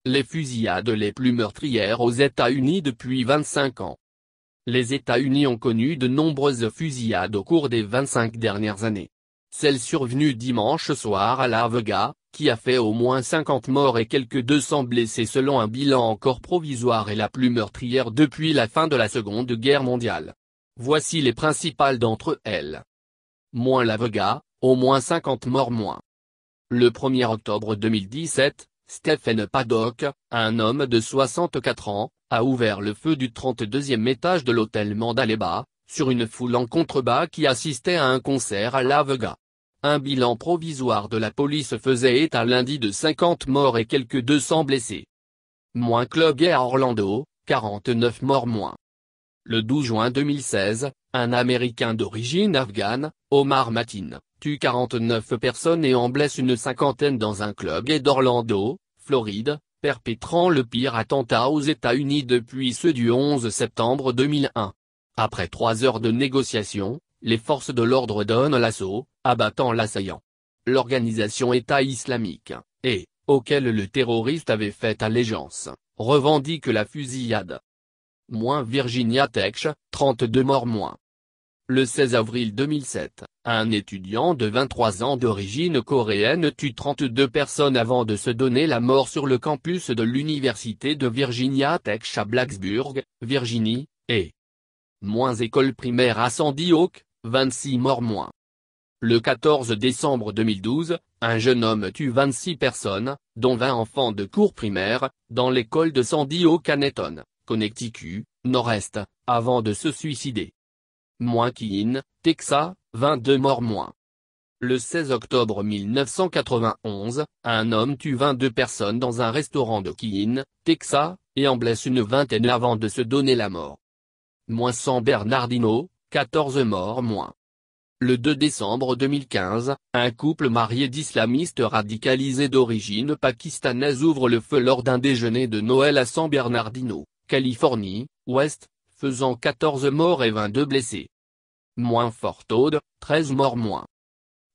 Les fusillades les plus meurtrières aux États-Unis depuis 25 ans. Les États-Unis ont connu de nombreuses fusillades au cours des 25 dernières années. Celle survenue dimanche soir à Las Vegas, qui a fait au moins 50 morts et quelques 200 blessés selon un bilan encore provisoire, est la plus meurtrière depuis la fin de la Seconde Guerre mondiale. Voici les principales d'entre elles. Las Vegas, au moins 50 morts moins. Le 1er octobre 2017, Stephen Paddock, un homme de 64 ans, a ouvert le feu du 32e étage de l'hôtel Mandalay sur une foule en contrebas qui assistait à un concert à Las Vegas. Un bilan provisoire de la police faisait état lundi de 50 morts et quelques 200 blessés. Club gay à Orlando, 49 morts moins. Le 12 juin 2016, un Américain d'origine afghane, Omar Mateen, tue 49 personnes et en blesse une cinquantaine dans un club gay d'Orlando, Floride, perpétrant le pire attentat aux États-Unis depuis ceux du 11 septembre 2001. Après 3 heures de négociations, les forces de l'ordre donnent l'assaut, abattant l'assaillant. L'organisation État islamique, auquel le terroriste avait fait allégeance, revendique la fusillade. Virginia Tech, 32 morts moins. Le 16 avril 2007, un étudiant de 23 ans d'origine coréenne tue 32 personnes avant de se donner la mort sur le campus de l'université de Virginia Tech à Blacksburg, Virginie, école primaire à Sandy Hook, 26 morts moins. Le 14 décembre 2012, un jeune homme tue 26 personnes, dont 20 enfants de cours primaire, dans l'école de Sandy Hook à Netton, Connecticut, Nord-Est, avant de se suicider. Keene, Texas, 22 morts moins. Le 16 octobre 1991, un homme tue 22 personnes dans un restaurant de Keene, Texas, et en blesse une vingtaine avant de se donner la mort. San Bernardino, 14 morts moins. Le 2 décembre 2015, un couple marié d'islamistes radicalisés d'origine pakistanaise ouvre le feu lors d'un déjeuner de Noël à San Bernardino, Californie, Ouest, faisant 14 morts et 22 blessés. Fort Todd, 13 morts moins.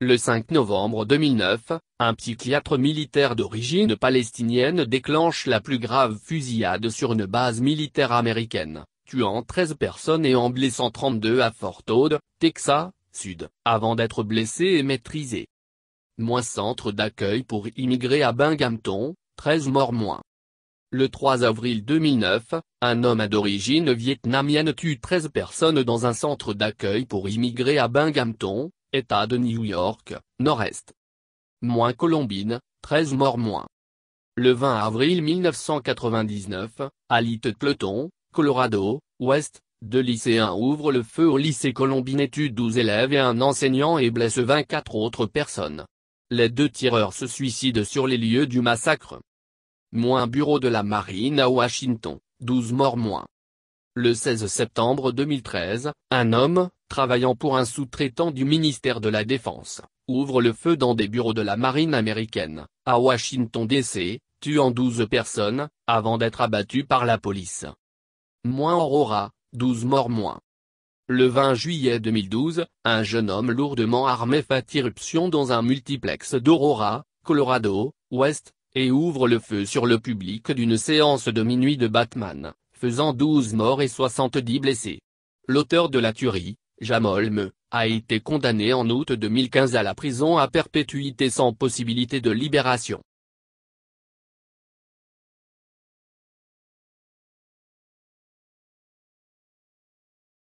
Le 5 novembre 2009, un psychiatre militaire d'origine palestinienne déclenche la plus grave fusillade sur une base militaire américaine, tuant 13 personnes et en blessant 32 à Fort Todd, Texas, Sud, avant d'être blessé et maîtrisé. Centre d'accueil pour immigrés à Binghamton, 13 morts moins. Le 3 avril 2009, un homme d'origine vietnamienne tue 13 personnes dans un centre d'accueil pour immigrés à Binghamton, État de New York, Nord-Est. Colombine, 13 morts moins. Le 20 avril 1999, à Littleton, Colorado, Ouest, 2 lycéens ouvrent le feu au lycée Colombine et tuent 12 élèves et un enseignant et blessent 24 autres personnes. Les 2 tireurs se suicident sur les lieux du massacre. Bureau de la Marine à Washington, 12 morts moins. Le 16 septembre 2013, un homme, travaillant pour un sous-traitant du ministère de la Défense, ouvre le feu dans des bureaux de la marine américaine, à Washington DC, tuant 12 personnes, avant d'être abattu par la police. Aurora, 12 morts moins. Le 20 juillet 2012, un jeune homme lourdement armé fait irruption dans un multiplex d'Aurora, Colorado, Ouest, et ouvre le feu sur le public d'une séance de minuit de Batman, faisant 12 morts et 70 blessés. L'auteur de la tuerie, Jamal Me, a été condamné en août 2015 à la prison à perpétuité sans possibilité de libération.